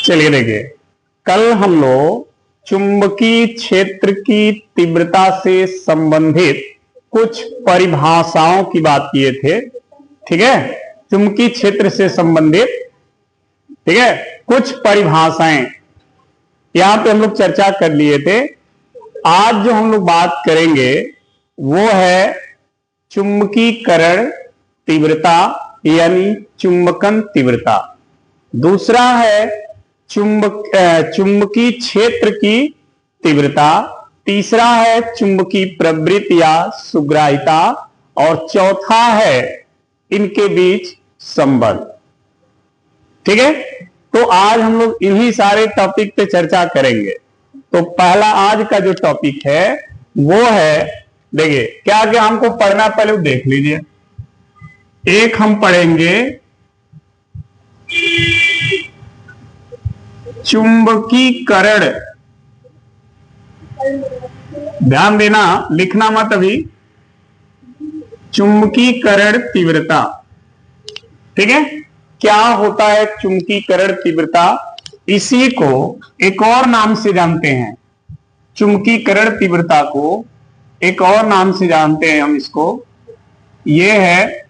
चलिए देखिए, कल हम लोग चुंबकीय क्षेत्र की तीव्रता से संबंधित कुछ परिभाषाओं की बात किए थे। ठीक है, चुंबकीय क्षेत्र से संबंधित, ठीक है, कुछ परिभाषाएं यहां पे हम लोग चर्चा कर लिए थे। आज जो हम लोग बात करेंगे वो है चुंबकीकरण तीव्रता यानी चुंबकन तीव्रता। दूसरा है चुंबकीय क्षेत्र की तीव्रता। तीसरा है चुंबकीय प्रवृत्ति या सुग्राहिता। और चौथा है इनके बीच संबंध। ठीक है, तो आज हम लोग इन्हीं सारे टॉपिक पे चर्चा करेंगे। तो पहला आज का जो टॉपिक है वो है, देखिए क्या क्या हमको पढ़ना, पहले वो देख लीजिए। एक हम पढ़ेंगे चुंबकीकरण, ध्यान देना, लिखना मत अभी। चुंबकीकरण तीव्रता, ठीक है। क्या होता है चुंबकीकरण तीव्रता? इसी को एक और नाम से जानते हैं। चुंबकीकरण तीव्रता को एक और नाम से जानते हैं हम इसको, ये है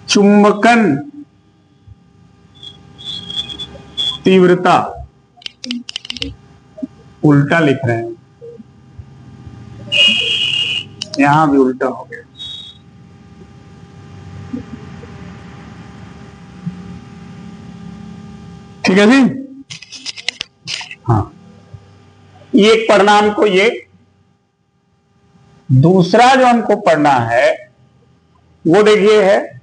चुंबकन तीव्रता। उल्टा लिख रहे हैं, यहां भी उल्टा हो गया। ठीक है जी, हाँ, ये पढ़ना हमको। ये दूसरा जो हमको पढ़ना है वो देखिए है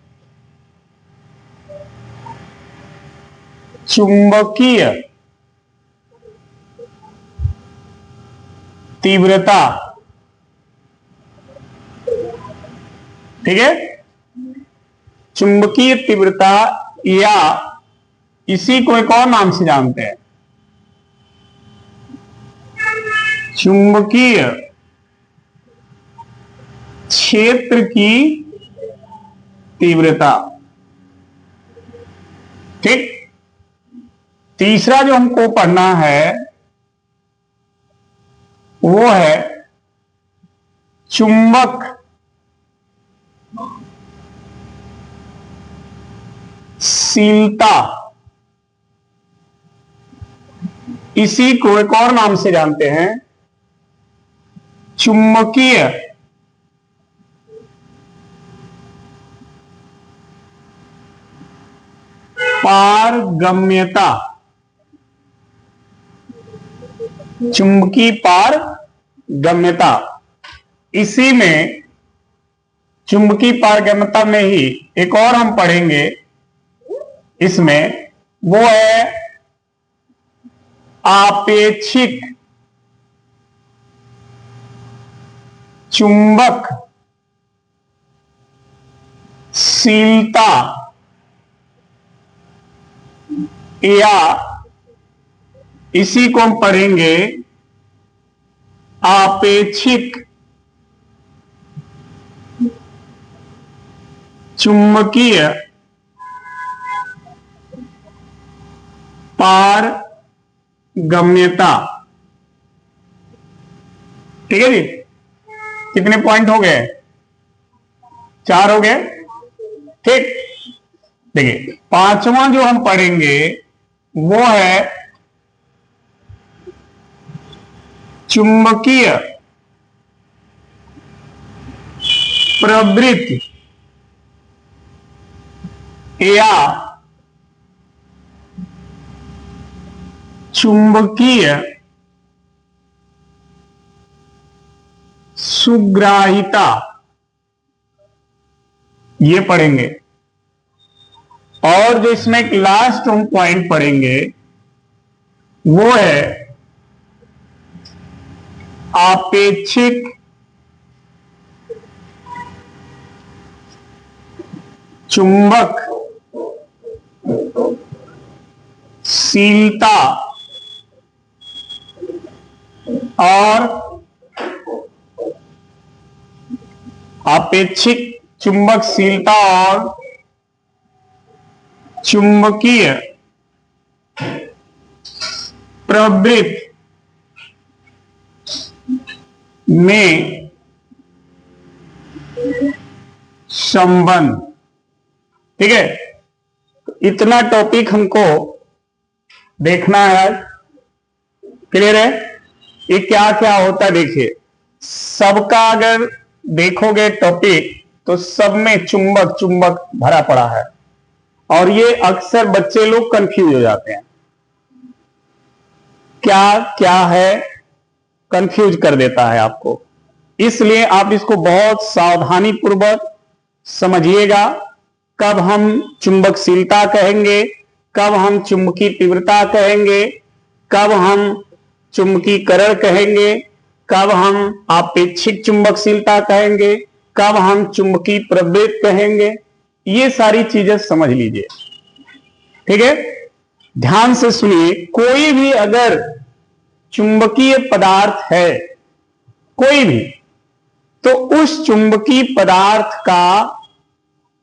चुंबकीय तीव्रता। ठीक है, चुंबकीय तीव्रता या इसी को एक और नाम से जानते हैं चुंबकीय क्षेत्र की तीव्रता। ठीक, तीसरा जो हमको पढ़ना है वो है चुंबक शीलता। इसी को एक और नाम से जानते हैं चुंबकीय पारगम्यता। चुंबकीय पारगम्यता, इसी में चुंबकीय पारगम्यता में ही एक और हम पढ़ेंगे इसमें, वो है आपेक्षिक चुंबक शीलता या इसी को हम पढ़ेंगे आपेक्षिक चुंबकीय पारगम्यता। ठीक है जी, कितने पॉइंट हो गए? 4 हो गए। ठीक, देखिए पांचवा जो हम पढ़ेंगे वो है चुंबकीय प्रवृत्ति या चुंबकीय सुग्राहिता, ये पढ़ेंगे। और जो इसमें एक लास्ट हम पॉइंट पढ़ेंगे वो है आपेक्षिक चुंबक शीलता और आपेक्षिक चुंबकशीलता और चुंबकीय प्रवृत्ति में संबंध। ठीक है, इतना टॉपिक हमको देखना है। क्लियर है? ये क्या क्या होता है देखिए, सबका अगर देखोगे टॉपिक तो सब में चुंबक चुंबक भरा पड़ा है, और ये अक्सर बच्चे लोग कंफ्यूज हो जाते हैं। क्या क्या है, कंफ्यूज कर देता है आपको। इसलिए आप इसको बहुत सावधानी पूर्वक समझिएगा। कब हम चुंबकशीलता कहेंगे, कब हम चुंबकीय तीव्रता कहेंगे, कब हम चुंबकीकरण कहेंगे, कब हम आपेक्षिक चुंबकशीलता कहेंगे, कब हम चुंबकीय प्रवृत्ति कहेंगे, ये सारी चीजें समझ लीजिए। ठीक है, ध्यान से सुनिए। कोई भी अगर चुंबकीय पदार्थ है, कोई भी, तो उस चुंबकीय पदार्थ का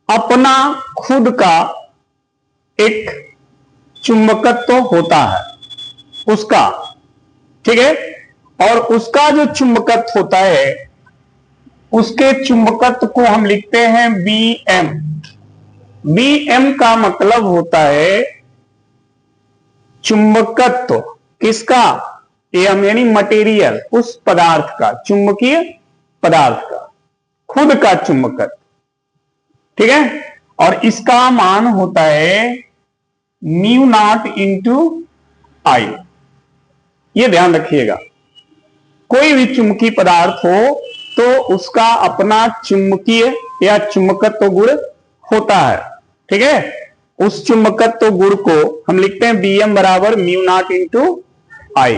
अपना खुद का एक चुंबकत्व होता है उसका। ठीक है, और उसका जो चुंबकत्व होता है, उसके चुंबकत्व को हम लिखते हैं Bm। Bm का मतलब होता है चुंबकत्व किसका? एम यानी मटेरियल, उस पदार्थ का, चुंबकीय पदार्थ का खुद का चुंबकत्व। ठीक है, और इसका मान होता है म्यू नॉट इंटू आई। ये ध्यान रखिएगा, कोई भी चुंबकीय पदार्थ हो तो उसका अपना चुंबकीय या चुंबकत्व गुण होता है। ठीक है, उस चुंबकत्व गुण को हम लिखते हैं Bm बराबर म्यू नॉट इंटू आई।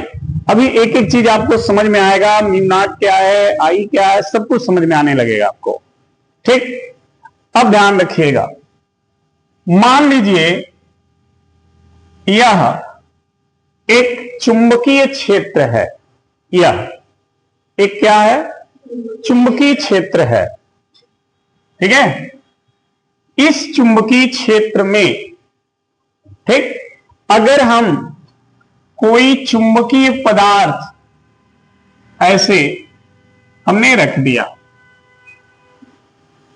अभी एक एक चीज आपको समझ में आएगा, म्यू नॉट क्या है, आई क्या है, सब कुछ समझ में आने लगेगा आपको। ठीक, अब ध्यान रखिएगा। मान लीजिए यह एक चुंबकीय क्षेत्र है, यह एक क्या है? चुंबकीय क्षेत्र है। ठीक है, इस चुंबकीय क्षेत्र में, ठीक, अगर हम कोई चुंबकीय पदार्थ ऐसे हमने रख दिया,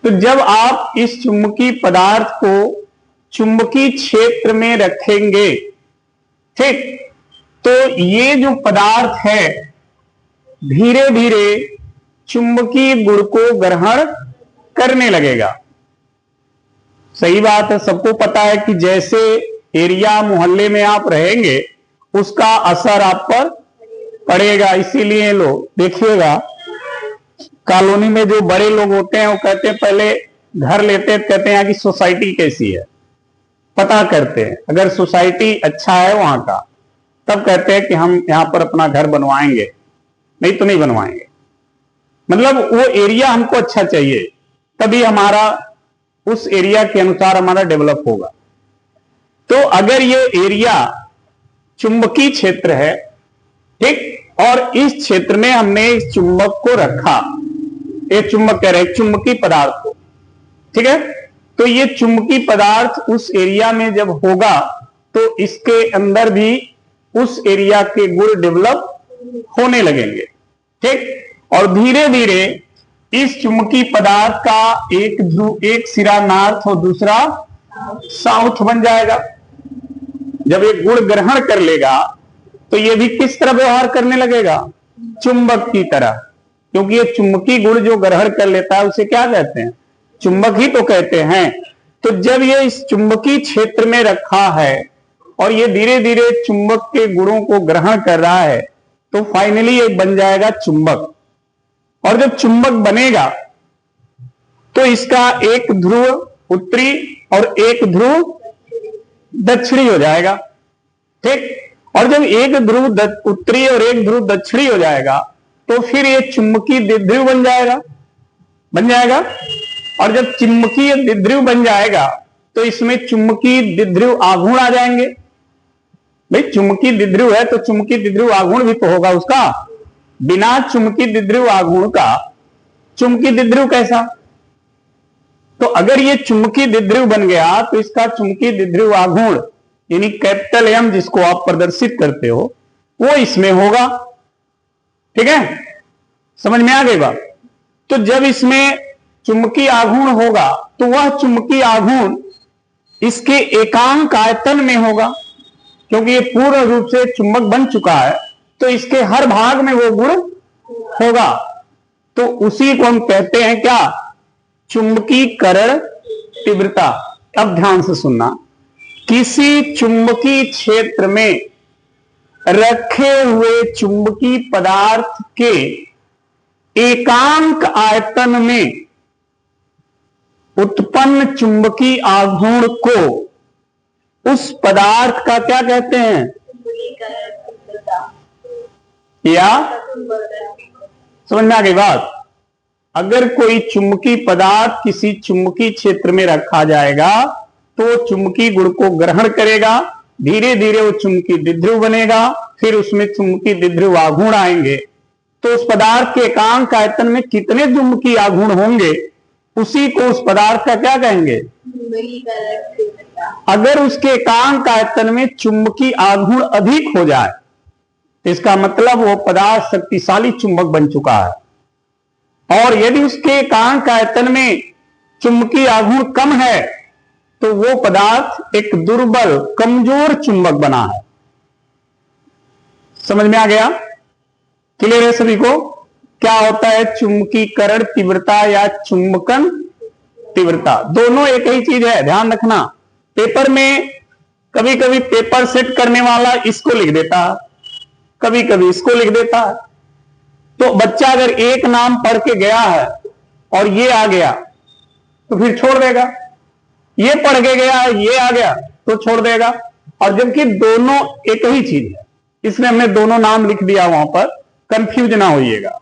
तो जब आप इस चुंबकीय पदार्थ को चुंबकीय क्षेत्र में रखेंगे, ठीक, तो ये जो पदार्थ है धीरे धीरे चुंबकीय गुण को ग्रहण करने लगेगा। सही बात है, सबको पता है कि जैसे एरिया मोहल्ले में आप रहेंगे उसका असर आप पर पड़ेगा। इसीलिए लोग देखिएगा, कॉलोनी में जो बड़े लोग होते हैं वो कहते हैं, पहले घर लेते हैं, कहते हैं यहाँ की सोसाइटी कैसी है, पता करते हैं। अगर सोसाइटी अच्छा है वहां का, तब कहते हैं कि हम यहां पर अपना घर बनवाएंगे, नहीं तो नहीं बनवाएंगे। मतलब वो एरिया हमको अच्छा चाहिए, तभी हमारा उस एरिया के अनुसार हमारा डेवलप होगा। तो अगर ये एरिया चुंबकीय क्षेत्र है, ठीक, और इस क्षेत्र में हमने इस चुंबक को रखा, ये चुंबक कह रहे हैं चुंबकीय पदार्थ को, ठीक है, तो ये चुंबकीय पदार्थ उस एरिया में जब होगा तो इसके अंदर भी उस एरिया के गुण डेवलप होने लगेंगे। ठीक, और धीरे धीरे इस चुंबकीय पदार्थ का एक ध्रुव, एक सिरा नॉर्थ और दूसरा साउथ बन जाएगा। जब ये गुण ग्रहण कर लेगा तो ये भी किस तरह व्यवहार करने लगेगा? चुंबक की तरह, क्योंकि ये चुंबकीय गुण जो ग्रहण कर लेता है उसे क्या कहते हैं? चुंबक ही तो कहते हैं। तो जब ये इस चुंबकीय क्षेत्र में रखा है और ये धीरे धीरे चुंबक के गुणों को ग्रहण कर रहा है, तो फाइनली ये बन जाएगा चुंबक। और जब चुंबक बनेगा तो इसका एक ध्रुव उत्तरी और एक ध्रुव दक्षिणी हो जाएगा। ठीक, और जब एक ध्रुव उत्तरी और एक ध्रुव दक्षिणी हो जाएगा तो फिर ये चुंबकीय द्विध्रुव बन जाएगा। और जब चुंबकीय द्विध्रुव बन जाएगा तो इसमें चुंबकीय द्विध्रुव आघूर्ण आ जाएंगे। भाई चुंबकीय द्विध्रुव है तो चुंबकीय द्विध्रुव आघूर्ण भी तो होगा उसका। बिना चुंबकीय द्विध्रुव आघूर्ण का चुंबकीय द्विध्रुव कैसा? तो अगर ये चुंबकीय द्विध्रुव बन गया तो इसका चुंबकीय द्विध्रुव आघूर्ण यानी कैपिटल एम जिसको आप प्रदर्शित करते हो वो इसमें होगा। ठीक है, समझ में आ गई बात। तो जब इसमें चुंबकीय आघूर्ण होगा तो वह चुंबकीय आघूर्ण इसके एकांक आयतन में होगा, क्योंकि ये पूर्ण रूप से चुंबक बन चुका है तो इसके हर भाग में वो गुण होगा। तो उसी को हम कहते हैं क्या, चुंबकीकरण तीव्रता। अब ध्यान से सुनना, किसी चुंबकीय क्षेत्र में रखे हुए चुंबकीय पदार्थ के एकांक आयतन में उत्पन्न चुंबकीय आघूर्ण को उस पदार्थ का क्या कहते हैं, या समझ में आ गई बात। अगर कोई चुंबकीय पदार्थ किसी चुंबकीय क्षेत्र में रखा जाएगा तो चुंबकीय गुण को ग्रहण करेगा, धीरे धीरे वो चुंबकीय द्विध्रुव बनेगा, फिर उसमें चुंबकीय द्विध्रुव आघूर्ण आएंगे। तो उस पदार्थ के एकांक आयतन में कितने चुंबकीय आघूर्ण होंगे उसी को उस पदार्थ का क्या कहेंगे। अगर उसके एकांक आयतन में चुंबकीय आघूर्ण अधिक हो जाए तो इसका मतलब वो पदार्थ शक्तिशाली चुंबक बन चुका है, और यदि उसके एकांक आयतन में चुंबकीय आघूर्ण कम है तो वो पदार्थ एक दुर्बल कमजोर चुंबक बना है। समझ में आ गया, क्लियर है सभी को। क्या होता है चुंबकीकरण तीव्रता या चुंबकन तीव्रता, दोनों एक ही चीज है, ध्यान रखना। पेपर में कभी कभी पेपर सेट करने वाला इसको लिख देता है, कभी कभी इसको लिख देता है। तो बच्चा अगर एक नाम पढ़ के गया है और ये आ गया तो फिर छोड़ देगा, ये पढ़ के गया ये आ गया तो छोड़ देगा, और जबकि दोनों एक ही चीज है, इसलिए हमने दोनों नाम लिख दिया, वहां पर कंफ्यूज ना होइएगा।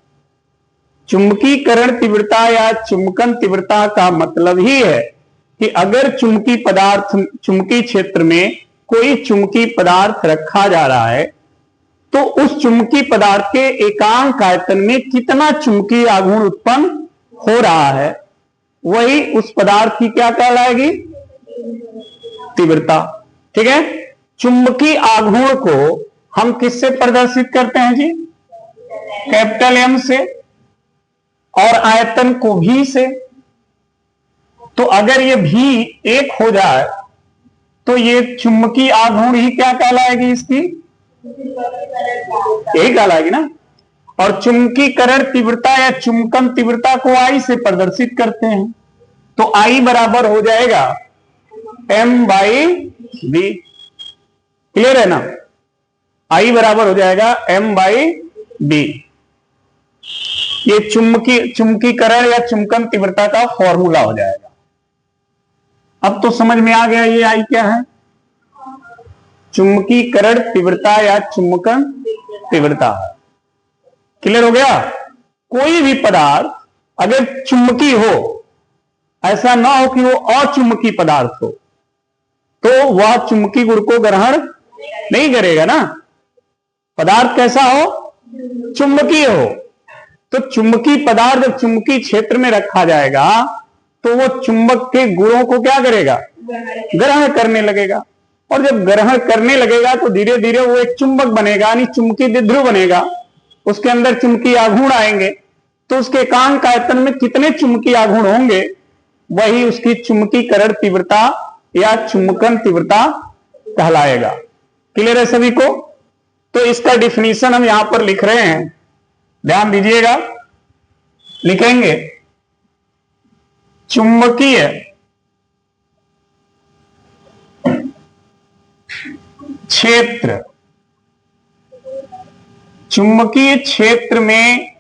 चुंबकीकरण तीव्रता या चुंबकन तीव्रता का मतलब ही है कि अगर चुंबकीय पदार्थ, चुंबकीय क्षेत्र में कोई चुंबकीय पदार्थ रखा जा रहा है तो उस चुंबकीय पदार्थ के एकांक आयतन में कितना चुंबकीय आघूर्ण उत्पन्न हो रहा है, वही उस पदार्थ की क्या कहलाएगी, तीव्रता। ठीक है, चुंबकीय आघूर्ण को हम किससे प्रदर्शित करते हैं जी, कैपिटल एम से, और आयतन को भी से। तो अगर ये भी एक हो जाए तो ये चुंबकीय आघूर्ण ही क्या कहलाएगी, इसकी यही कहलाएगी ना। और चुंबकीकरण तीव्रता या चुंबकन तीव्रता को आई से प्रदर्शित करते हैं, तो आई बराबर हो जाएगा एम बाई बी। क्लियर है ना, आई बराबर हो जाएगा एम बाई बी। ये चुंबकीकरण या चुंबकन तीव्रता का फॉर्मूला हो जाएगा। अब तो समझ में आ गया ये आई क्या है, चुंबकीकरण तीव्रता या चुंबकन तीव्रता। क्लियर हो गया। कोई भी पदार्थ अगर चुंबकीय हो, ऐसा ना हो कि वो अचुंबकीय पदार्थ हो, तो वह चुंबकीय गुण को ग्रहण नहीं करेगा ना। पदार्थ कैसा हो, चुंबकीय हो। तो चुंबकीय पदार्थ जब चुंबकीय क्षेत्र में रखा जाएगा तो वो चुंबक के गुणों को क्या करेगा, ग्रहण करने लगेगा, और जब ग्रहण करने लगेगा तो धीरे धीरे वो एक चुंबक बनेगा, यानी चुंबकीय द्विध्रुव बनेगा, उसके अंदर चुंबकीय आघूर्ण आएंगे। तो उसके एकांक आयतन में कितने चुंबकीय आघूर्ण होंगे वही उसकी चुंबकीकरण तीव्रता या चुंबकन तीव्रता कहलाएगा। क्लियर है सभी को। तो इसका डिफिनीशन हम यहां पर लिख रहे हैं, ध्यान दीजिएगा, लिखेंगे चुंबकीय क्षेत्र, चुंबकीय क्षेत्र में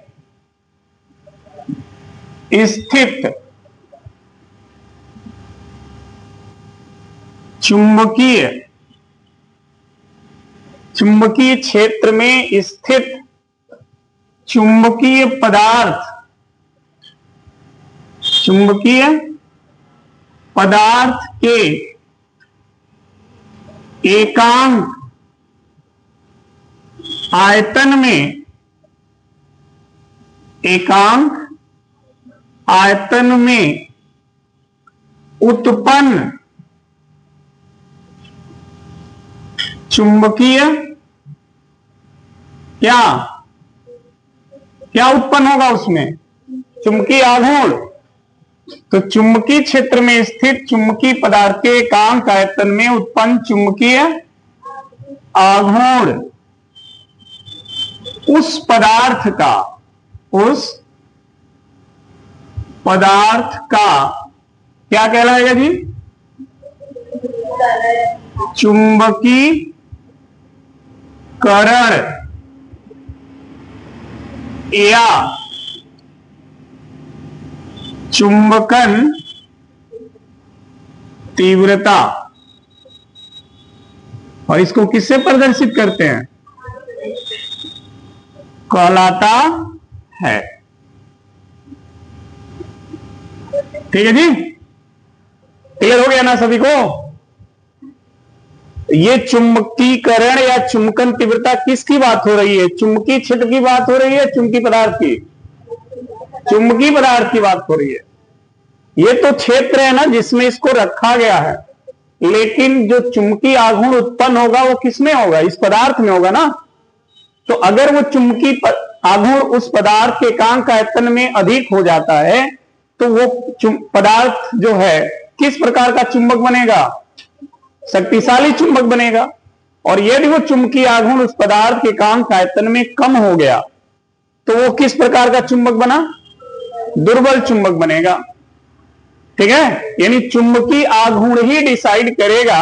स्थित चुंबकीय क्षेत्र में स्थित चुंबकीय पदार्थ, चुंबकीय पदार्थ के एकांक आयतन में, एकांक आयतन में उत्पन्न चुंबकीय क्या क्या उत्पन्न होगा उसमें? चुंबकीय आघूर्ण। तो चुंबकीय क्षेत्र में स्थित चुंबकीय पदार्थ के एकांक आयतन में उत्पन्न चुंबकीय आघूर्ण उस पदार्थ का क्या कहलाएगा जी? चुंबकीकरण या चुंबकन तीव्रता। और इसको किससे प्रदर्शित करते हैं? कहलाता है। ठीक है जी, क्लियर हो गया ना सभी को? ये चुंबकीकरण या चुंबकन तीव्रता किसकी बात हो रही है? चुंबकीय क्षेत्र की बात हो रही है, चुंबकीय पदार्थ की? चुंबकीय पदार्थ की बात हो रही है। ये तो क्षेत्र है ना जिसमें इसको रखा गया है, लेकिन जो चुंबकीय आघूर्ण उत्पन्न होगा वो किसमें होगा? इस पदार्थ में होगा ना। तो अगर वो चुंबकीय आघूर्ण उस पदार्थ के एकांक आयतन में अधिक हो जाता है तो वो पदार्थ जो है किस प्रकार का चुंबक बनेगा? शक्तिशाली चुंबक बनेगा। और यदि वो चुंबकीय आघूर्ण उस पदार्थ के एकांक आयतन में कम हो गया तो वो किस प्रकार का चुंबक बना? दुर्बल चुंबक बनेगा। ठीक है, यानी चुंबकीय आघूर्ण ही डिसाइड करेगा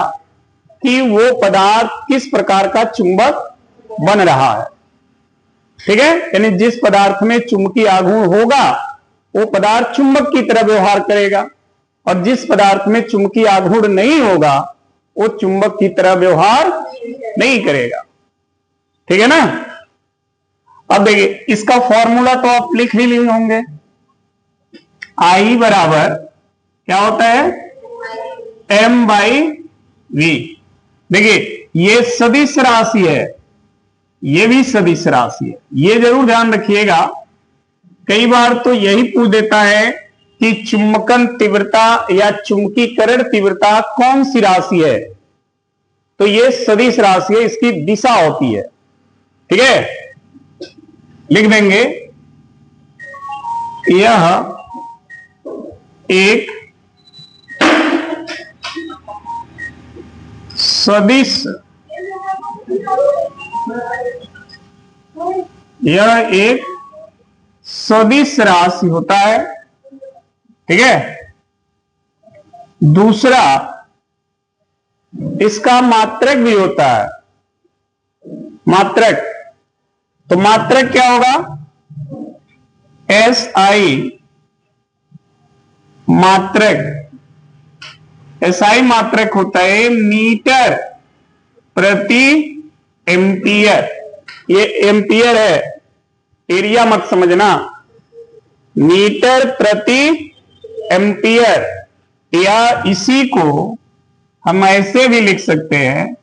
कि वो पदार्थ किस प्रकार का चुंबक बन रहा है। ठीक है, यानी जिस पदार्थ में चुंबकीय आघूर्ण होगा वो पदार्थ चुंबक की तरह व्यवहार करेगा, और जिस पदार्थ में चुंबकीय आघूर्ण नहीं होगा वो चुंबक की तरह व्यवहार नहीं करेगा। ठीक है ना? अब देखिए, इसका फॉर्मूला तो आप लिख ही लिए होंगे। आई बराबर क्या होता है? M by V. देखिए, ये सदिश राशि है, ये भी सदिश राशि है, ये जरूर ध्यान रखिएगा। कई बार तो यही पूछ देता है कि चुंबकन तीव्रता या चुंबकीकरण तीव्रता कौन सी राशि है? तो ये सदिश राशि है, इसकी दिशा होती है। ठीक है, लिख देंगे यह एक सदिश, यह एक सदिश राशि होता है। ठीक है, दूसरा इसका मात्रक भी होता है, मात्रक। तो मात्रक क्या होगा? एस आई मात्रक। एस आई मात्रक होता है मीटर प्रति एम्पियर। ये एम्पियर है, एरिया मत समझना। मीटर प्रति एम्पियर, या इसी को हम ऐसे भी लिख सकते हैं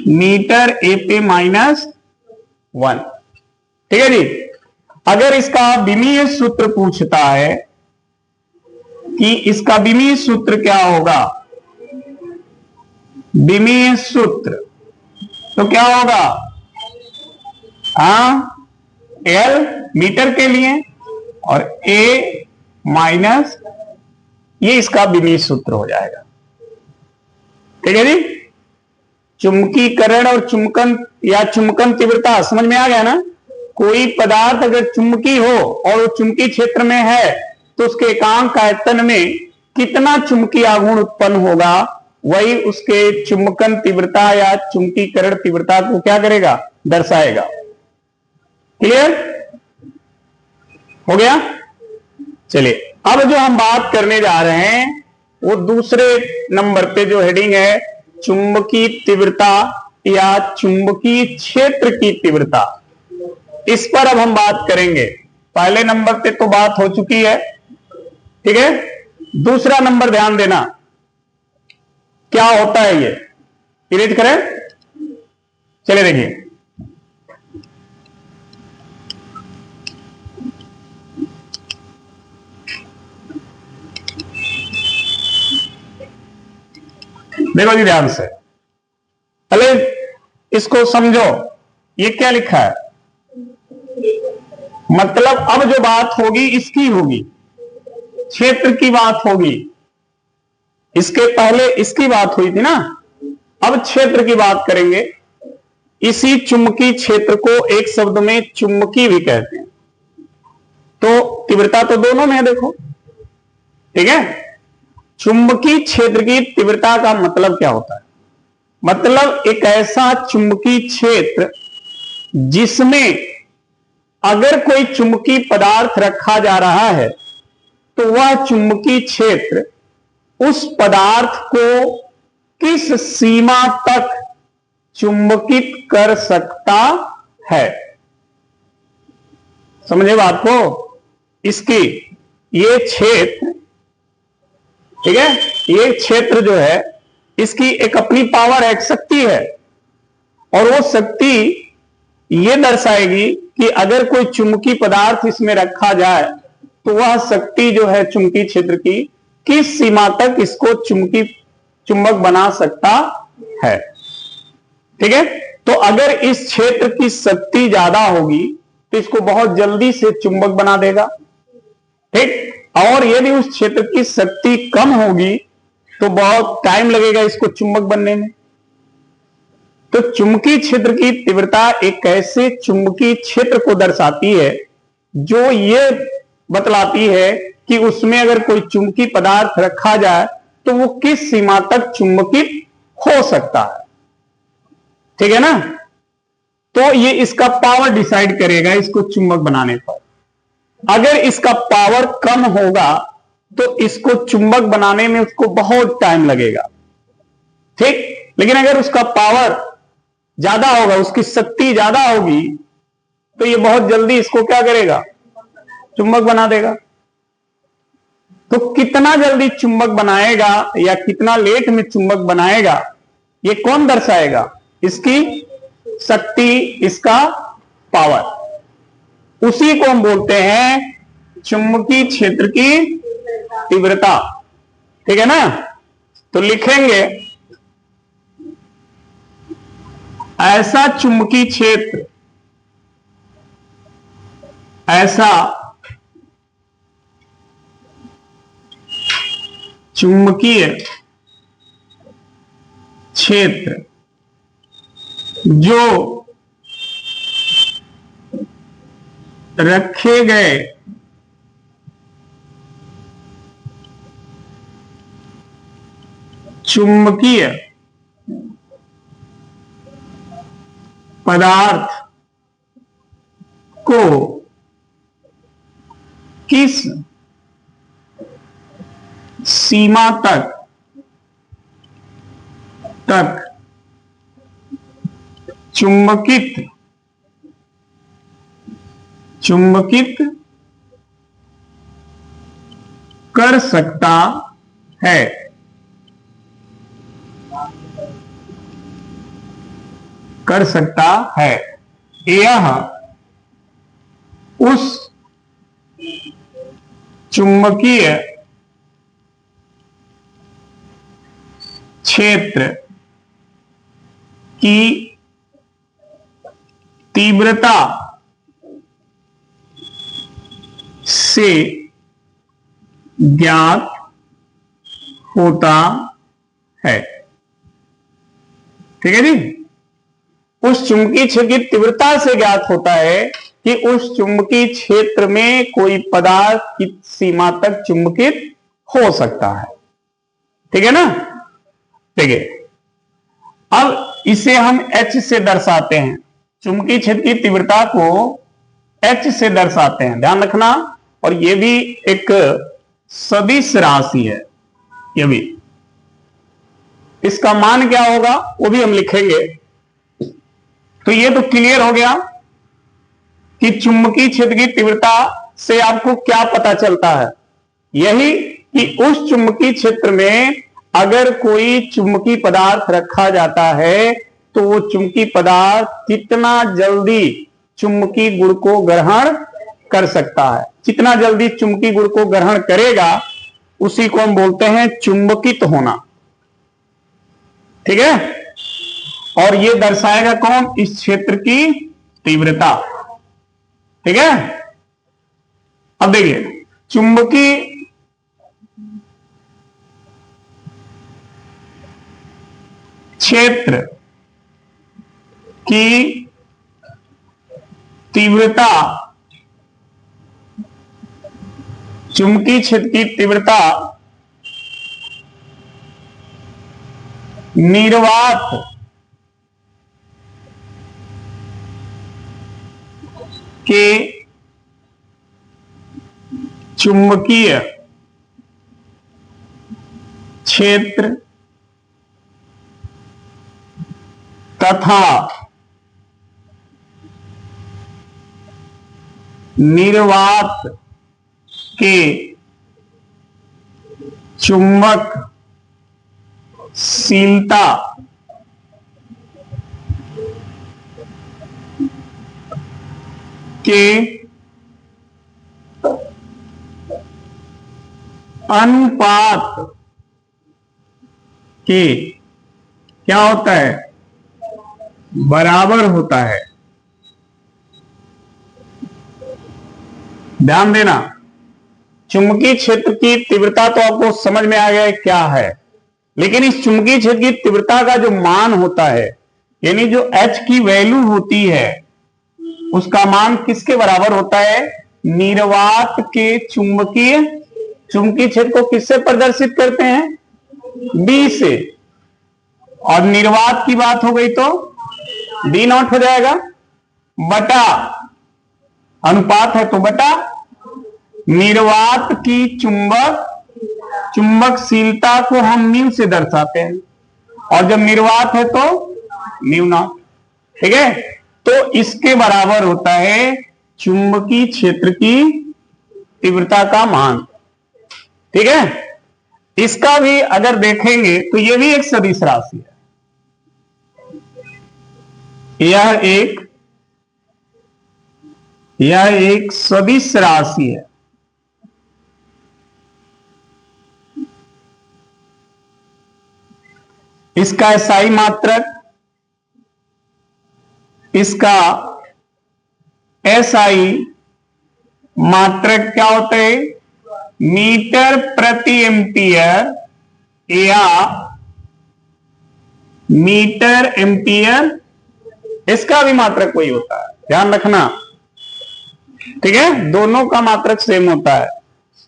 मीटर ए पे -1। ठीक है जी। अगर इसका विमीय सूत्र पूछता है कि इसका विमीय सूत्र क्या होगा, विमीय सूत्र तो क्या होगा? एल मीटर के लिए और ए माइनस, ये इसका विमीय सूत्र हो जाएगा। ठीक है जी। चुंबकीकरण और चुंबकन या चुंबकन तीव्रता समझ में आ गया ना? कोई पदार्थ अगर चुंबकीय हो और वो चुंबकीय क्षेत्र में है तो उसके एकांक आयतन में कितना चुंबकीय आघूर्ण उत्पन्न होगा, वही उसके चुंबकन तीव्रता या चुंबकीकरण तीव्रता को क्या करेगा? दर्शाएगा। क्लियर हो गया? चलिए, अब जो हम बात करने जा रहे हैं वो दूसरे नंबर पे जो हेडिंग है चुंबकीय तीव्रता या चुंबकीय क्षेत्र की तीव्रता, इस पर अब हम बात करेंगे। पहले नंबर पे तो बात हो चुकी है। ठीक है, दूसरा नंबर ध्यान देना क्या होता है, ये इरेज करें। चलिए देखिए, देखो जी ध्यान से, पहले इसको समझो, ये क्या लिखा है, मतलब अब जो बात होगी इसकी होगी, क्षेत्र की बात होगी। इसके पहले इसकी बात हुई थी ना, अब क्षेत्र की बात करेंगे। इसी चुंबकीय क्षेत्र को एक शब्द में चुंबकीय भी कहते हैं। तो तीव्रता तो दोनों में है, देखो, ठीक है। चुंबकीय क्षेत्र की तीव्रता का मतलब क्या होता है? मतलब एक ऐसा चुंबकीय क्षेत्र जिसमें अगर कोई चुंबकीय पदार्थ रखा जा रहा है तो वह चुंबकीय क्षेत्र उस पदार्थ को किस सीमा तक चुंबकित कर सकता है। समझे बात को? इसकी ये क्षेत्र, ठीक है, ये क्षेत्र जो है इसकी एक अपनी पावर, एक शक्ति है, और वो शक्ति ये दर्शाएगी कि अगर कोई चुंबकीय पदार्थ इसमें रखा जाए तो वह शक्ति जो है चुंबकीय क्षेत्र की किस सीमा तक इसको चुंबक बना सकता है। ठीक है, तो अगर इस क्षेत्र की शक्ति ज्यादा होगी तो इसको बहुत जल्दी से चुंबक बना देगा, ठीक। और यदि उस क्षेत्र की शक्ति कम होगी तो बहुत टाइम लगेगा इसको चुंबक बनने में। तो चुंबकीय क्षेत्र की तीव्रता एक ऐसे चुंबकीय क्षेत्र को दर्शाती है जो ये बतलाती है कि उसमें अगर कोई चुंबकीय पदार्थ रखा जाए तो वो किस सीमा तक चुंबकित हो सकता है। ठीक है ना? तो ये इसका पावर डिसाइड करेगा इसको चुंबक बनाने पर। अगर इसका पावर कम होगा तो इसको चुंबक बनाने में उसको बहुत टाइम लगेगा, ठीक। लेकिन अगर उसका पावर ज्यादा होगा, उसकी शक्ति ज्यादा होगी, तो ये बहुत जल्दी इसको क्या करेगा, चुंबक बना देगा। तो कितना जल्दी चुंबक बनाएगा या कितना लेट में चुंबक बनाएगा, ये कौन दर्शाएगा? इसकी शक्ति, इसका पावर। उसी को हम बोलते हैं चुंबकीय क्षेत्र की तीव्रता। ठीक है ना? तो लिखेंगे ऐसा चुंबकीय क्षेत्र, ऐसा चुंबकीय क्षेत्र जो रखे गए चुंबकीय पदार्थ को किस सीमा तक चुंबकित कर सकता है। कर सकता है, यह उस चुंबकीय क्षेत्र की तीव्रता से ज्ञात होता है। ठीक है जी? उस चुंबकीय क्षेत्र की तीव्रता से ज्ञात होता है कि उस चुंबकीय क्षेत्र में कोई पदार्थ किस सीमा तक चुंबकित हो सकता है। ठीक है ना? ठीक है, अब इसे हम H से दर्शाते हैं। चुंबकीय क्षेत्र की तीव्रता को H से दर्शाते हैं, ध्यान रखना। और यह भी एक सदिश राशि है, यह भी। इसका मान क्या होगा वो भी हम लिखेंगे। तो ये तो क्लियर हो गया कि चुंबकीय क्षेत्र की तीव्रता से आपको क्या पता चलता है, यही कि उस चुंबकीय क्षेत्र में अगर कोई चुंबकीय पदार्थ रखा जाता है तो वो चुंबकीय पदार्थ कितना जल्दी चुंबकीय गुण को ग्रहण कर सकता है। जितना जल्दी चुंबकीय गुण को ग्रहण करेगा उसी को हम बोलते हैं चुंबकित होना। ठीक है। और ये दर्शाएगा कौन? इस क्षेत्र की तीव्रता। ठीक है। अब देखिए चुंबकीय क्षेत्र की तीव्रता, चुंबकीय क्षेत्र की तीव्रता निर्वात के चुंबकीय क्षेत्र तथा निर्वात के चुंबकशीलता के अनुपात के क्या होता है? बराबर होता है। ध्यान देना, चुंबकीय क्षेत्र की तीव्रता तो आपको समझ में आ गया है क्या है, लेकिन इस चुंबकीय क्षेत्र की तीव्रता का जो मान होता है, यानी जो H की वैल्यू होती है, उसका मान किसके बराबर होता है? निर्वात के चुंबकीय क्षेत्र को किससे प्रदर्शित करते हैं? B से। और निर्वात की बात हो गई तो B नॉट हो जाएगा, बटा अनुपात है तो बटा निर्वात की चुंबकशीलता को हम म्यू से दर्शाते हैं, और जब निर्वात है तो म्यू नॉट। ठीक है। तो इसके बराबर होता है चुंबकीय क्षेत्र की तीव्रता का मान। ठीक है। इसका भी अगर देखेंगे तो यह भी एक सदिश राशि है। यह एक सदिश राशि है। इसका एसआई मात्रक, इसका एसआई मात्रक क्या होता है? मीटर प्रति एम्पियर या मीटर एम्पियर, इसका भी मात्रक वही होता है, ध्यान रखना। ठीक है। दोनों का मात्रक सेम होता है,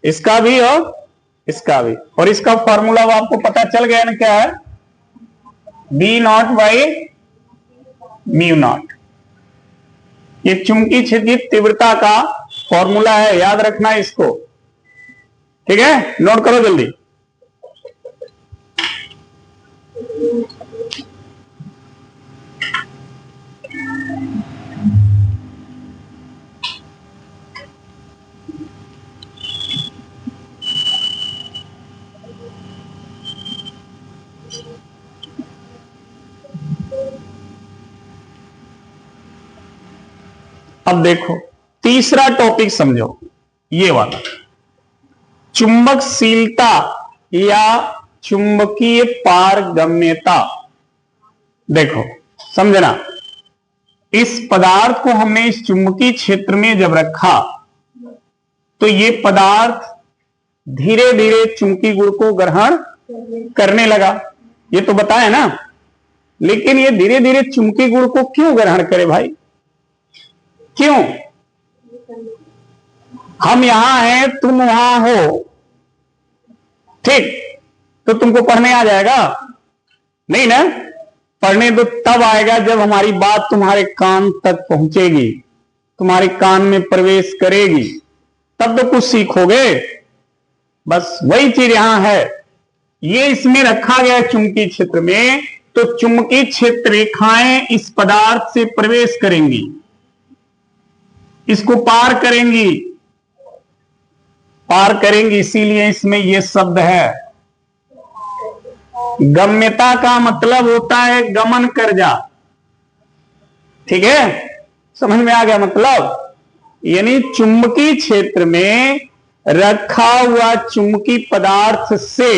इसका भी और इसका भी। और इसका फॉर्मूला आपको पता चल गया ना, क्या है? B naught by mu naught. ये चुंबकीय क्षेत्र की तीव्रता का फॉर्मूला है, याद रखना इसको। ठीक है, नोट करो जल्दी। अब देखो तीसरा टॉपिक समझो, ये वाला चुंबकशीलता या चुंबकीय पारगम्यता। देखो समझना, इस पदार्थ को हमने इस चुंबकीय क्षेत्र में जब रखा तो ये पदार्थ धीरे धीरे चुंबकीय गुण को ग्रहण करने लगा, ये तो बताया ना। लेकिन ये धीरे धीरे चुंबकीय गुण को क्यों ग्रहण करे भाई? क्यों? हम यहां हैं, तुम वहां हो, ठीक, तो तुमको पढ़ने आ जाएगा? नहीं ना। पढ़ने तो तब आएगा जब हमारी बात तुम्हारे कान तक पहुंचेगी, तुम्हारे कान में प्रवेश करेगी, तब तो कुछ सीखोगे। बस वही चीज यहां है। ये इसमें रखा गया चुंबकीय क्षेत्र में, तो चुंबकीय क्षेत्र रेखाएं इस पदार्थ से प्रवेश करेंगी, इसको पार करेंगी, इसीलिए इसमें यह शब्द है। गम्यता का मतलब होता है गमन कर जा। ठीक है, समझ में आ गया मतलब? यानी चुंबकीय क्षेत्र में रखा हुआ चुंबकीय पदार्थ से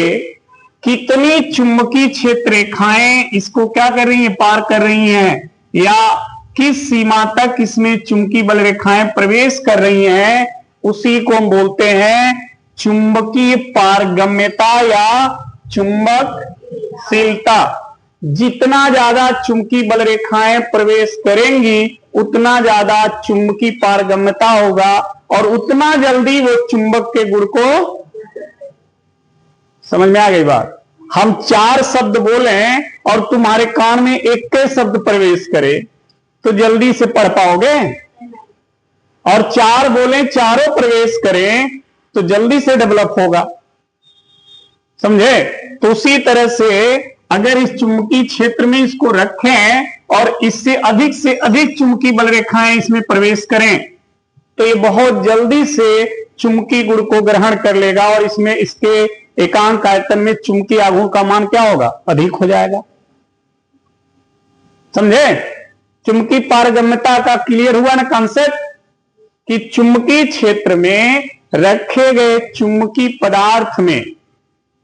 कितनी चुंबकीय क्षेत्र रेखाएं इसको क्या कर रही हैं, पार कर रही हैं, या किस सीमा तक इसमें चुंबकीय बल रेखाएं प्रवेश कर रही हैं, उसी को हम बोलते हैं चुंबकीय पारगम्यता या चुंबकशीलता। जितना ज्यादा चुंबकीय बल रेखाएं प्रवेश करेंगी उतना ज्यादा चुंबकीय पारगम्यता होगा और उतना जल्दी वो चुंबक के गुण को, समझ में आ गई बात। हम 4 शब्द बोले और तुम्हारे कान में एक के शब्द प्रवेश करे तो जल्दी से पढ़ पाओगे, और 4 बोले चारों प्रवेश करें तो जल्दी से डेवलप होगा, समझे। तो उसी तरह से अगर इस चुंबकीय क्षेत्र में इसको रखें और इससे अधिक चुंबकीय बल रेखाएं इसमें प्रवेश करें तो ये बहुत जल्दी से चुंबकीय गुण को ग्रहण कर लेगा और इसमें इसके एकांक आयतन में चुंबकीय आघूर्ण का मान क्या होगा, अधिक हो जाएगा, समझे। चुंबकीय पारगम्यता का क्लियर हुआ ना कॉन्सेप्ट, कि चुंबकीय क्षेत्र में रखे गए चुंबकीय पदार्थ में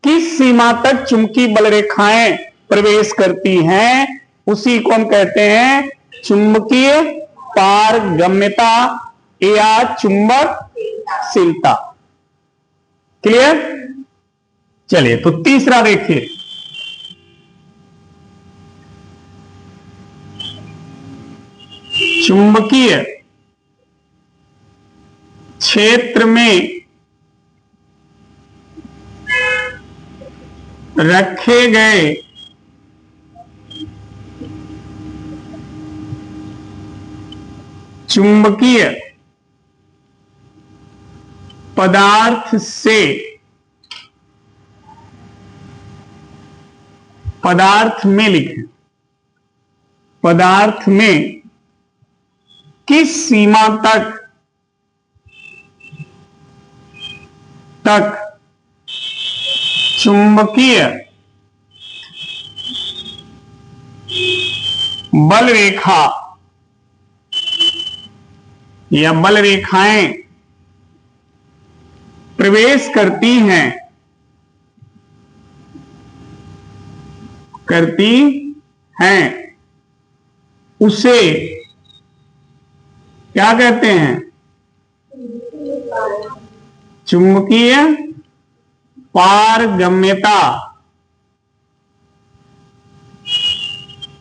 किस सीमा तक चुंबकीय बल रेखाएं प्रवेश करती हैं, उसी को हम कहते हैं चुंबकीय पारगम्यता या चुंबकशीलता। क्लियर। चलिए तो तीसरा देखिए, चुंबकीय क्षेत्र में रखे गए चुंबकीय पदार्थ से, पदार्थ में लिखें, पदार्थ में किस सीमा तक चुंबकीय बल रेखा या बल रेखाएं प्रवेश करती हैं उसे क्या कहते हैं, चुंबकीय पारगम्यता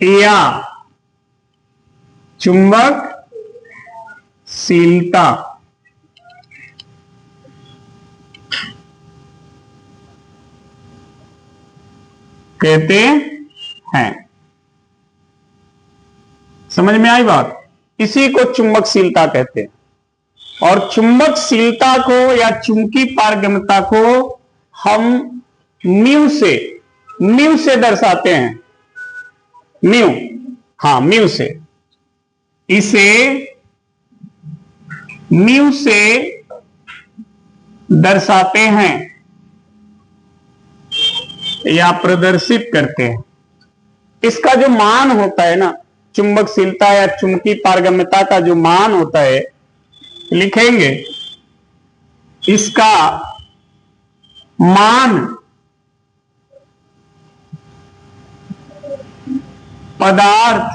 या चुंबकशीलता कहते हैं। समझ में आई बात। इसी को चुंबकशीलता कहते हैं। और चुंबकशीलता को या चुंबकीय पारगम्यता को हम म्यू से दर्शाते हैं। म्यू से, इसे म्यू से दर्शाते हैं या प्रदर्शित करते हैं। इसका जो मान होता है ना, चुंबकशीलता या चुंबकीय पारगम्यता का जो मान होता है, लिखेंगे इसका मान पदार्थ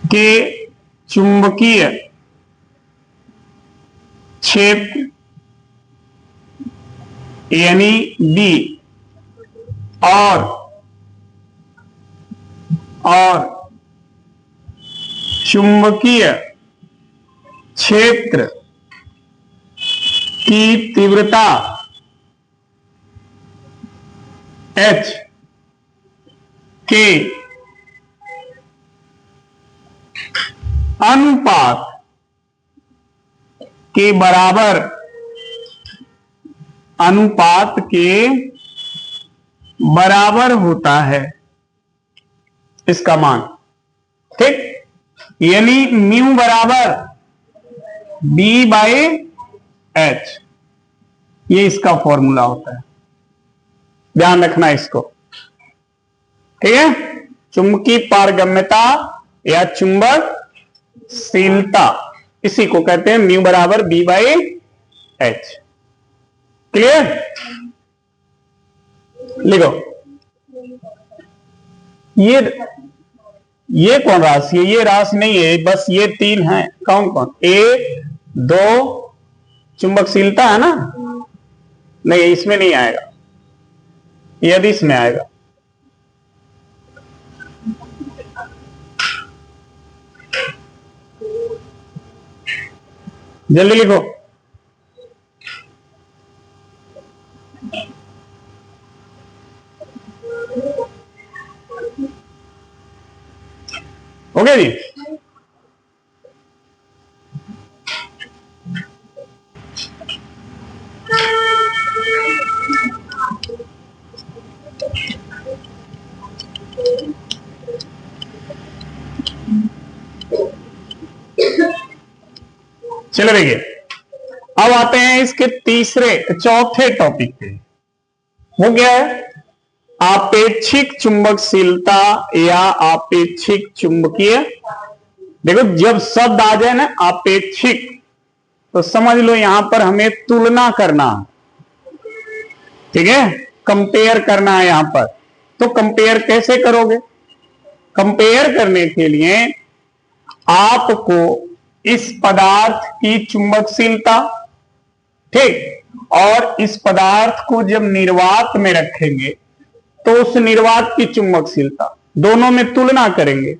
के चुंबकीय क्षेत्र यानी बी और चुंबकीय क्षेत्र की तीव्रता H के अनुपात के बराबर होता है इसका मान। ठीक, यानी म्यू बराबर B/H, ये इसका फॉर्मूला होता है। ध्यान रखना इसको, ठीक है। चुंबकीय पारगम्यता या चुंबकशीलता, इसी को कहते हैं म्यू बराबर B/H। क्लियर। लिखो, ये कौन राशि है? ये राशि नहीं है, बस ये तीन है। कौन कौन? एक, दो, चुंबकशीलता है ना? नहीं, इसमें नहीं आएगा, यदि इसमें आएगा। जल्दी लिखो। ओके जी, चलो देखिए, अब आते हैं इसके चौथे टॉपिक पे। वो क्या है? आपेक्षिक चुंबकशीलता या आपेक्षिक चुंबकीय। देखो, जब शब्द आ जाए ना आपेक्षिक, तो समझ लो यहां पर हमें तुलना करना, ठीक है, कंपेयर करना है यहां पर। तो कंपेयर कैसे करोगे? कंपेयर करने के लिए आपको इस पदार्थ की चुंबकशीलता, ठीक, और इस पदार्थ को जब निर्वात में रखेंगे तो उस निर्वात की चुंबकशीलता, दोनों में तुलना करेंगे,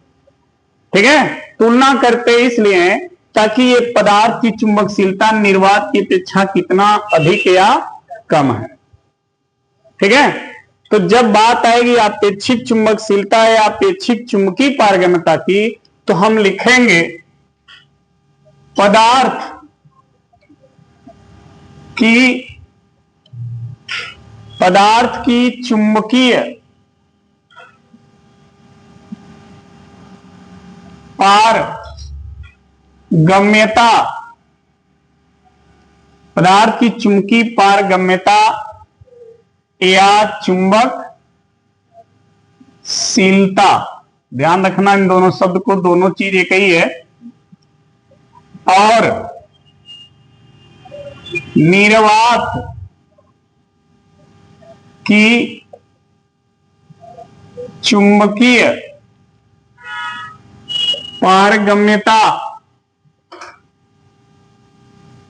ठीक है। तुलना करते इसलिए ताकि ये पदार्थ की चुंबकशीलता निर्वात की अपेक्षा कितना अधिक या कम है, ठीक है। तो जब बात आएगी अपेक्षित चुंबकशीलता या अपेक्षित चुंबकीय पारगम्यता की, तो हम लिखेंगे पदार्थ की चुंबकीय पारगम्यता, पदार्थ की चुंबकीय पारगम्यता या चुंबकशीलता। ध्यान रखना इन दोनों शब्द को, दोनों चीज एक ही है। और निर्वात की चुंबकीय पारगम्यता,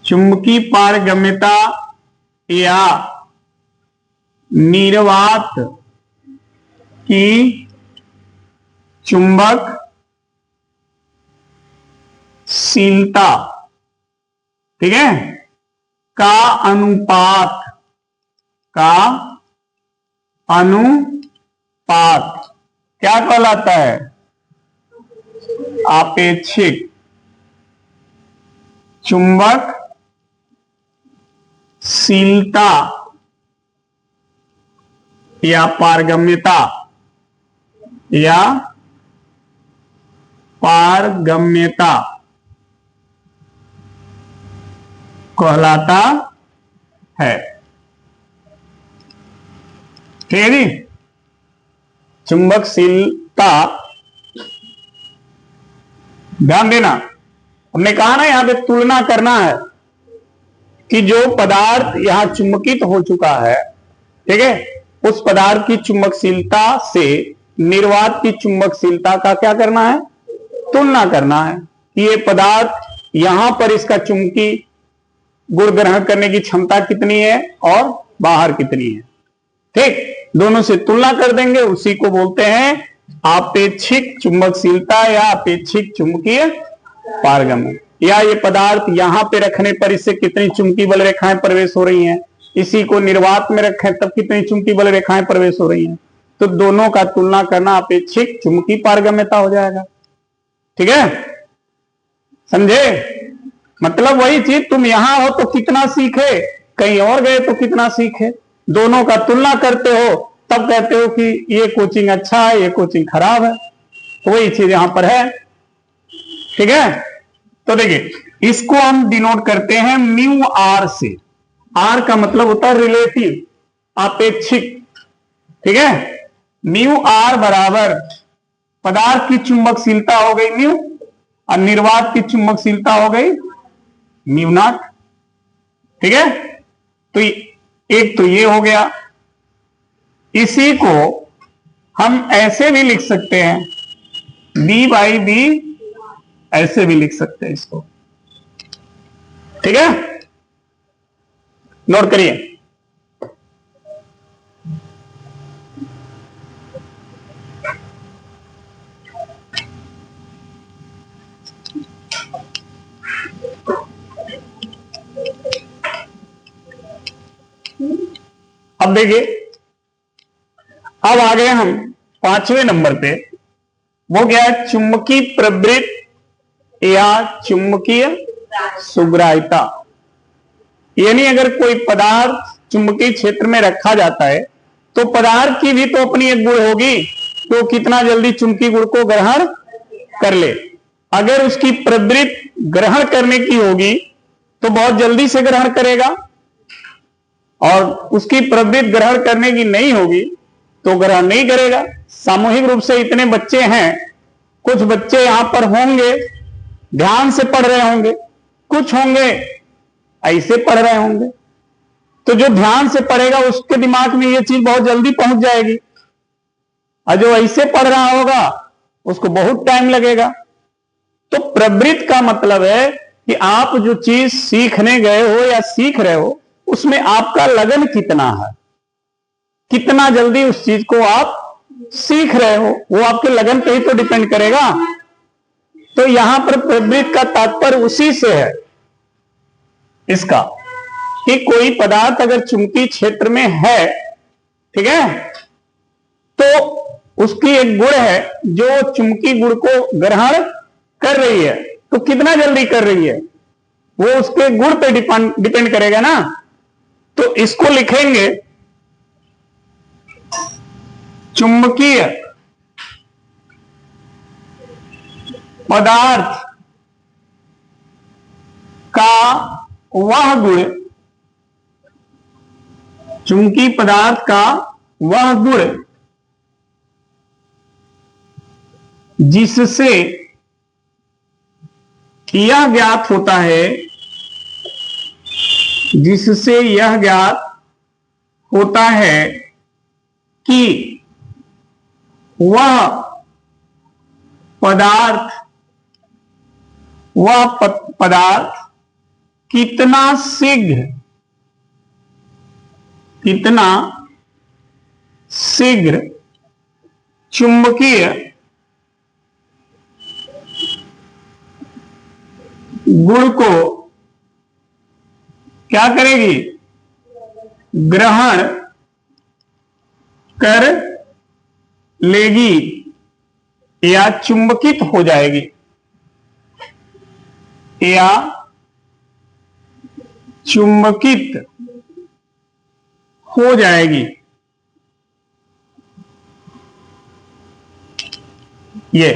चुंबकीय पारगम्यता या निर्वात की चुंबकशीलता, ठीक है, का अनुपात क्या कहलाता है? आपेक्षिक चुंबकशीलता या पारगम्यता कहलाता है, ठीक है जी। चुंबकशीलता, ध्यान देना, हमने कहा ना यहां पे तुलना करना है कि जो पदार्थ यहां चुंबकित हो चुका है, ठीक है, उस पदार्थ की चुंबकशीलता से निर्वात की चुंबकशीलता का क्या करना है? तुलना करना है कि ये पदार्थ यहां पर इसका चुंबकीय गुण ग्रहण करने की क्षमता कितनी है और बाहर कितनी है, ठीक, दोनों से तुलना कर देंगे। उसी को बोलते हैं आपेक्षिक चुंबकशीलता या अपेक्षिक चुंबकीय पारगम्यता। या ये पदार्थ यहां पे रखने पर इससे कितनी चुंबकीय बल रेखाएं प्रवेश हो रही हैं, इसी को निर्वात में रखें तब कितनी चुंबकीय बल रेखाएं प्रवेश हो रही हैं। तो दोनों का तुलना करना अपेक्षिक चुंबकीय पारगम्यता हो जाएगा, ठीक है, समझे? मतलब वही चीज, तुम यहां हो तो कितना सीखे, कहीं और गए तो कितना सीखे, दोनों का तुलना करते हो तब कहते हो कि ये कोचिंग अच्छा है, ये कोचिंग खराब है। तो वही चीज यहां पर है, ठीक है। तो देखिए, इसको हम डिनोट करते हैं म्यू आर से। आर का मतलब होता है रिलेटिव, आपेक्षिक, ठीक है। म्यू आर बराबर पदार्थ की चुंबकशीलता हो गई म्यू और निर्वात की चुंबकशीलता हो गई म्यू नॉट, ठीक है। तो एक तो ये हो गया, इसी को हम ऐसे भी लिख सकते हैं, बी बाई बी, ऐसे भी लिख सकते हैं इसको। ठीक है, नोट करिए। अब देखिए, अब आ गए हम 5वें नंबर पे। वो क्या है? चुंबकीय प्रवृत्ति या चुंबकीय सुग्राह्यता। यानी अगर कोई पदार्थ चुंबकीय क्षेत्र में रखा जाता है तो पदार्थ की भी तो अपनी एक गुण होगी, तो कितना जल्दी चुंबकीय गुण को ग्रहण कर ले। अगर उसकी प्रवृत्ति ग्रहण करने की होगी तो बहुत जल्दी से ग्रहण करेगा, और उसकी प्रवृत्ति ग्रहण करने की नहीं होगी तो ग्रहण नहीं करेगा। सामूहिक रूप से इतने बच्चे हैं, कुछ बच्चे यहां पर होंगे ध्यान से पढ़ रहे होंगे, कुछ होंगे ऐसे पढ़ रहे होंगे। तो जो ध्यान से पढ़ेगा उसके दिमाग में यह चीज बहुत जल्दी पहुंच जाएगी, और जो ऐसे पढ़ रहा होगा उसको बहुत टाइम लगेगा। तो प्रवृत्ति का मतलब है कि आप जो चीज सीखने गए हो या सीख रहे हो उसमें आपका लगन कितना है, कितना जल्दी उस चीज को आप सीख रहे हो, वो आपके लगन पे ही तो डिपेंड करेगा। तो यहां पर प्रवृत्ति का तात्पर्य उसी से है इसका, कि कोई पदार्थ अगर चुंबकीय क्षेत्र में है, ठीक है, तो उसकी एक गुण है जो चुंबकीय गुण को ग्रहण कर रही है। तो कितना जल्दी कर रही है वो उसके गुण पे डिपेंड करेगा ना। तो इसको लिखेंगे चुंबकीय पदार्थ का वह गुण, चुंबकीय पदार्थ का वह गुण जिससे यह ज्ञात होता है, जिससे यह ज्ञात होता है कि वह पदार्थ कितना शीघ्र चुंबकीय गुण को क्या करेगी? ग्रहण कर लेगी या चुंबकित हो जाएगी, या चुंबकित हो जाएगी। ये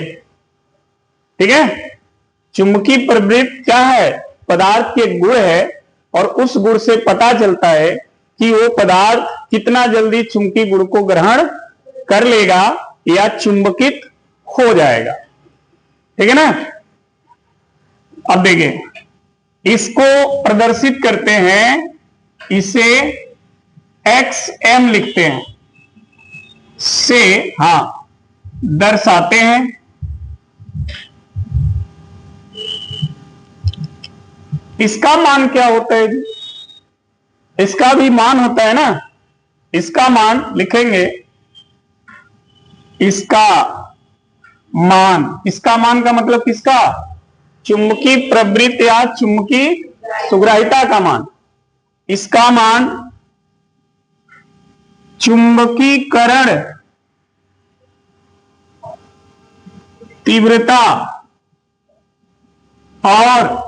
ठीक है। चुंबकीय प्रवृत्ति क्या है? पदार्थ के गुण है, और उस गुण से पता चलता है कि वो पदार्थ कितना जल्दी चुंबकीय गुण को ग्रहण कर लेगा या चुंबकित हो जाएगा। ठीक है ना। अब देखिए, इसको प्रदर्शित करते हैं, इसे XM लिखते हैं, से दर्शाते हैं। इसका मान क्या होता है जी? इसका भी मान होता है ना। इसका मान लिखेंगे, इसका मान का मतलब किसका? चुंबकीय प्रवृत्ति या चुंबकीय सुग्राह्यता का मान। इसका मान चुंबकीकरण तीव्रता और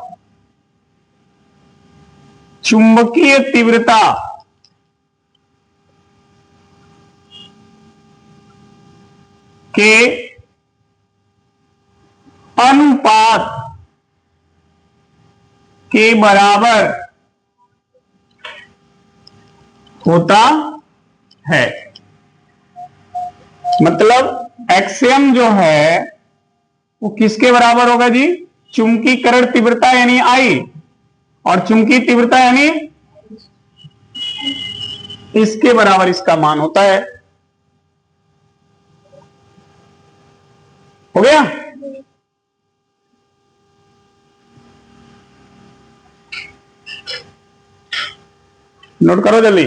चुंबकीय तीव्रता के अनुपात के बराबर होता है। मतलब XM जो है वो किसके बराबर होगा जी? चुंबकीकरण तीव्रता यानी I, और चुंबकीय तीव्रता यानी इसके बराबर इसका मान होता है। हो गया? नोट करो जल्दी।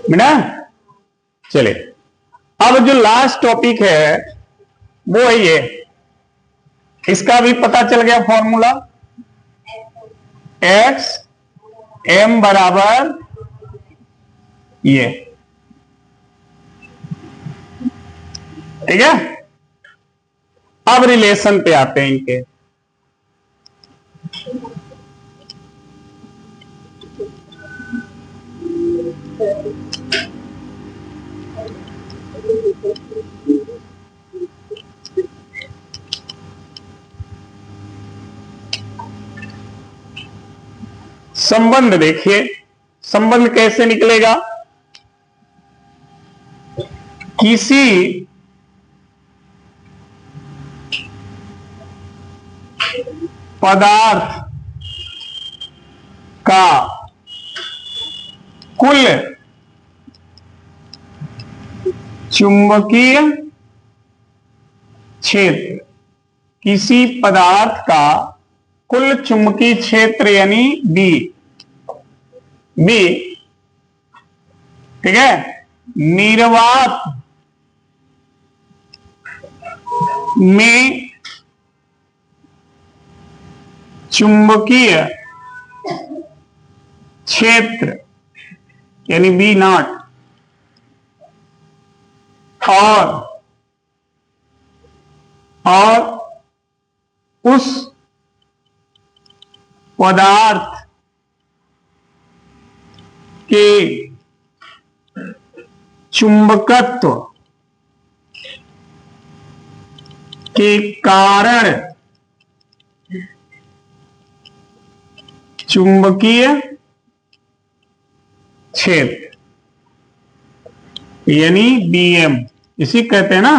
बेटा चले, अब जो लास्ट टॉपिक है वो है ये, इसका भी पता चल गया फॉर्मूला, एक्स एम बराबर ये, ठीक है। अब रिलेशन पे आते हैं इनके। संबंध देखिए, संबंध कैसे निकलेगा? किसी पदार्थ का कुल चुंबकीय क्षेत्र, किसी पदार्थ का कुल चुंबकीय क्षेत्र यानी बी, ठीक है, निर्वात में चुंबकीय क्षेत्र यानी बी नॉट और उस पदार्थ के चुंबकत्व के कारण चुंबकीय क्षेत्र यानी बीएम, इसी कहते हैं ना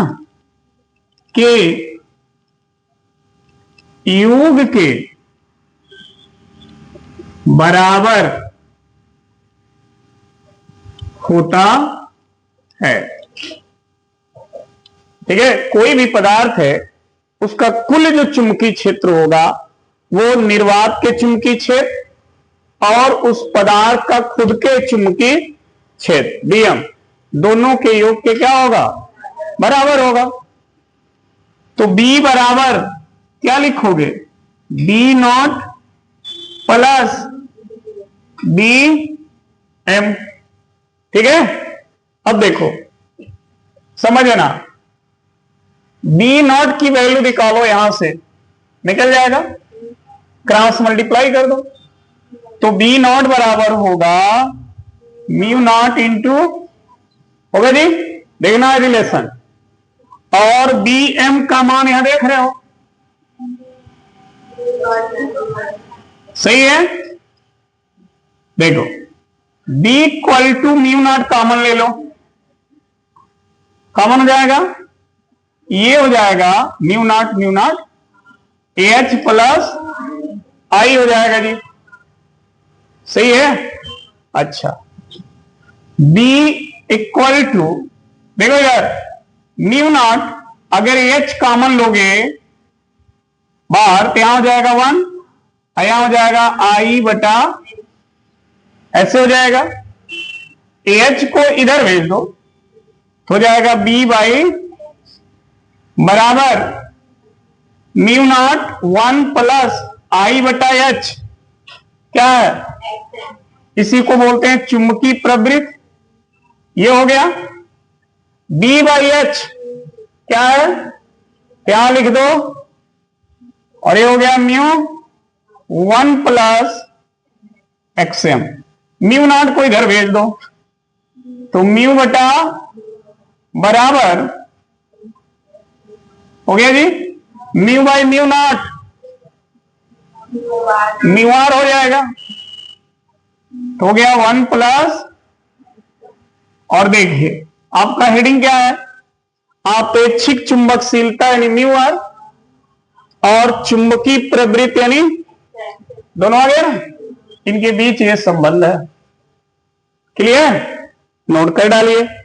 कि योग के बराबर होता है, ठीक है। कोई भी पदार्थ है उसका कुल जो चुंबकीय क्षेत्र होगा वो निर्वात के चुंबकीय क्षेत्र और उस पदार्थ का खुद के चुंबकीय क्षेत्र बीएम दोनों के योग के क्या होगा? बराबर होगा। तो बी बराबर क्या लिखोगे? B naught plus B M, ठीक है। अब देखो समझना, बी नॉट की वैल्यू निकालो, यहां से निकल जाएगा, क्रॉस मल्टीप्लाई कर दो, तो बी नॉट बराबर होगा म्यू नॉट इंटू, होगा जी, देखना है रिलेशन, और बी एम का मान यहां देख रहे हो, सही है। देखो B equal to mu naught common ले लो, कॉमन हो जाएगा, ये हो जाएगा mu naught H plus I हो जाएगा जी, सही है। अच्छा बी इक्वल टू, देखो यार म्यू नॉट अगर एच कॉमन लोगे बाहर तो यहां हो जाएगा 1, यहां हो जाएगा आई बटा, ऐसे हो जाएगा, एच को इधर भेज दो तो हो जाएगा बी बाई बराबर म्यू नॉट 1 प्लस आई बटा एच, क्या है, इसी को बोलते हैं चुंबकीय प्रवृत्ति, ये हो गया। बी बाई एच क्या है, यहां लिख दो, और ये हो गया mu 1 plus XM, mu naught को इधर भेज दो तो म्यू बटा बराबर हो गया जी mu by mu naught, mu r हो जाएगा, तो हो गया 1 प्लस, और देखिए आपका हेडिंग क्या है, आपेक्षिक चुंबकशीलता यानी म्यू आर और चुंबकीय प्रवृत्ति यानी दोनों आ गया ना, इनके बीच ये संबंध है। क्लियर? नोट कर डालिए।